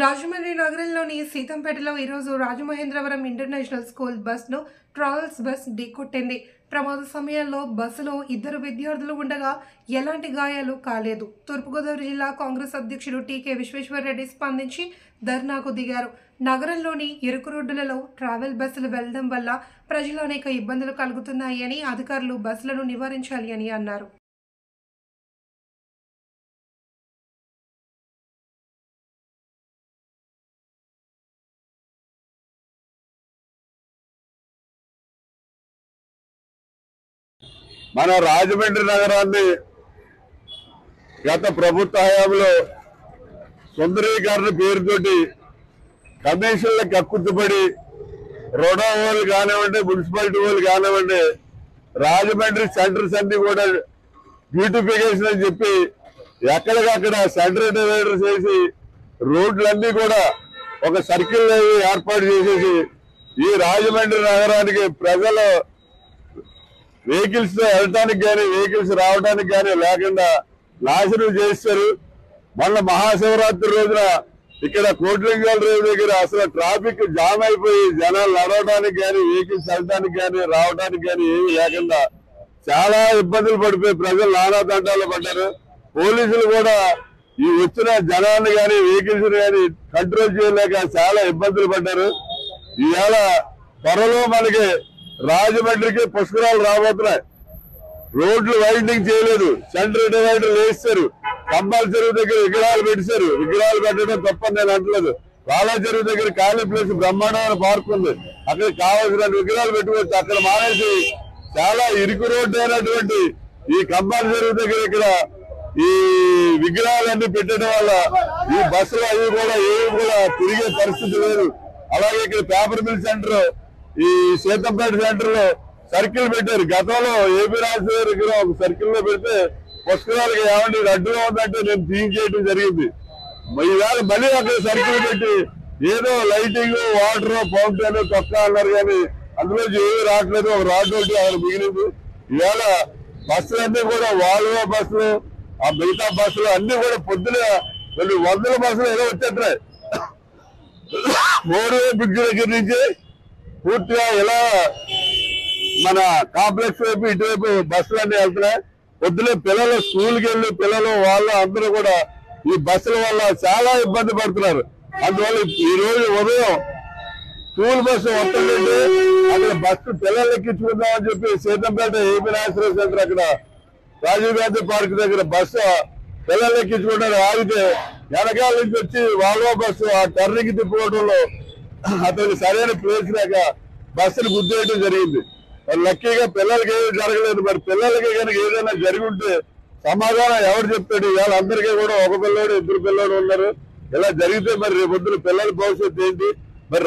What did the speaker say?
రాజమండ్రి నగరంలోని సీతంపేటలో ఈరోజు రాజమహేంద్రవరం ఇంటర్నేషనల్ స్కూల్ బస్ను ట్రావెల్స్ బస్ ఢీకొట్టింది. ప్రమాద సమయంలో బస్సులో 2 విద్యార్థులు ఉండగా ఎలాంటి గాయాలు కాలేదు. తూర్పుగోదావరి జిల్లా కాంగ్రెస్ అధ్యక్షుడు టీకే విశ్వేశ్వరరెడ్డి స్పందించి ధర్నాకు దిగారు. నగరంలోని ఇరుకు రోడ్డులలో ట్రావెల్ బస్సులు వెళ్లడం వల్ల ప్రజలు అనేక ఇబ్బందులు కలుగుతున్నాయని, అధికారులు బస్సులను నివారించాలి అని అన్నారు. మన రాజమండ్రి నగరాన్ని గత ప్రభుత్వ హయాంలో సుందరీకరణ పేరుతోటి కమిషన్లకు కక్కుర్తిపడి రోడా వాళ్ళు కానివ్వండి, మున్సిపాలిటీ వాళ్ళు కానివ్వండి, రాజమండ్రి సెంటర్స్ అన్ని కూడా బ్యూటిఫికేషన్ అని చెప్పి ఎక్కడికక్కడ సెంటర్ డివైడర్స్ వేసి రోడ్లన్నీ కూడా ఒక సర్కిల్ ఏర్పాటు చేసేసి ఈ రాజమండ్రి నగరానికి ప్రజలు వెహికల్స్ వెళ్ళటానికి కానీ వెహికల్స్ రావడానికి కానీ లేకుండా నాశనం చేస్తారు. మొన్న మహాశివరాత్రి రోజున ఇక్కడ కోట్లింగాల రేవు దగ్గర అసలు ట్రాఫిక్ జామ్ అయిపోయి జనాలు నడవడానికి కానీ వెహికల్స్ వెళ్ళడానికి కానీ రావడానికి కానీ ఏమీ లేకుండా చాలా ఇబ్బందులు పడిపోయి ప్రజలు నానా తంటాలు పడ్డారు. పోలీసులు కూడా ఈ వచ్చిన జనాన్ని కానీ వెహికల్స్ కానీ కంట్రోల్ చేయలేక చాలా ఇబ్బందులు పడ్డారు. ఈవేళ త్వరలో మనకి రాజమండ్రికి పుష్కరాలు రాబోతున్నాయి. రోడ్లు వైండింగ్ చేయలేదు, సెంటర్ డివైడర్లు వేస్తారు, కంబాల చెరువు దగ్గర విగ్రహాలు పెట్టారు. విగ్రహాలు పెట్టడం తప్పని నేను అంటలేదు. బాలా చెరువు దగ్గర ఖాళీ ప్లేస్ బ్రహ్మాండమైన పార్క్ ఉంది, అక్కడ కావాల్సిన విగ్రహాలు పెట్టుకోవచ్చు. అక్కడ మానేసి చాలా ఇరుకు రోడ్డు అయినటువంటి ఈ కంబాల చెరువు దగ్గర ఇక్కడ ఈ విగ్రహాలన్నీ పెట్టడం వల్ల ఈ బస్సులు అవి కూడా ఏవి కూడా తిరిగే పరిస్థితి లేదు. అలాగే ఇక్కడ పేపర్ మిల్ సెంటర్ ఈ సీతంపేట సెంటర్ లో సర్కిల్ పెట్టారు. గతంలో ఏపీ రాజశేఖర దగ్గర ఒక సర్కిల్ లో పెడితే పుష్కరాలకి ఏమంటే అడ్డుగా ఉందంటే నేను తీయించేయడం జరిగింది. ఈవేళ మళ్ళీ అక్కడ సర్కిల్ పెట్టి ఏదో లైటింగ్, వాటర్, ఫౌంటైన్, తొక్క అన్నారు కానీ అందులో ఏమీ రావట్లేదు. ఒక రాడ్ ఒకటి అక్కడ మిగిలింది. ఈవేళ బస్సులన్నీ కూడా వాల్వో బస్సులు, ఆ మిగతా బస్సులు అన్ని కూడా పొద్దున కొన్ని వందల బస్సులు ఏదో వచ్చేట్టాయి. మోడీ బ్రిడ్జ్ దగ్గర నుంచి పూర్తిగా ఇలా మన కాంప్లెక్స్ వైపు ఇటువైపు బస్సులు అన్ని వెళ్తున్నాయి. పొద్దున పిల్లలు స్కూల్కి వెళ్ళి పిల్లలు వాళ్ళు అందరూ కూడా ఈ బస్సుల వల్ల చాలా ఇబ్బంది పడుతున్నారు. అందువల్ల ఈ రోజు ఉదయం స్కూల్ బస్సు వస్తుందంటే అక్కడ బస్సు పిల్లలు ఎక్కించుకుందామని చెప్పి సీతంపేట ఏపీ నేషనల్ సెంటర్ అక్కడ రాజీవ్ గాంధీ పార్క్ దగ్గర బస్సు పిల్లలు ఎక్కించుకుంటారు. ఆగితే వెనకాల నుంచి వచ్చి వాల్వో బస్సు ఆ టర్నింగ్ తిప్పుకోవడంలో అతనికి సరైన ప్లేస్ లేక బస్సును గుద్దేయడం జరిగింది. మరి లక్కీగా పిల్లలకి ఏమీ జరగలేదు. మరి పిల్లలకి కనుక ఏదైనా జరిగి ఉంటే సమాధానం ఎవరు చెప్తాడు? వాళ్ళందరికీ కూడా ఒక పిల్లోడు, 2 పిల్లోడు ఉన్నారు. ఇలా జరిగితే మరి రేపొద్దున పిల్లల భవిష్యత్తు ఏంటి? మరి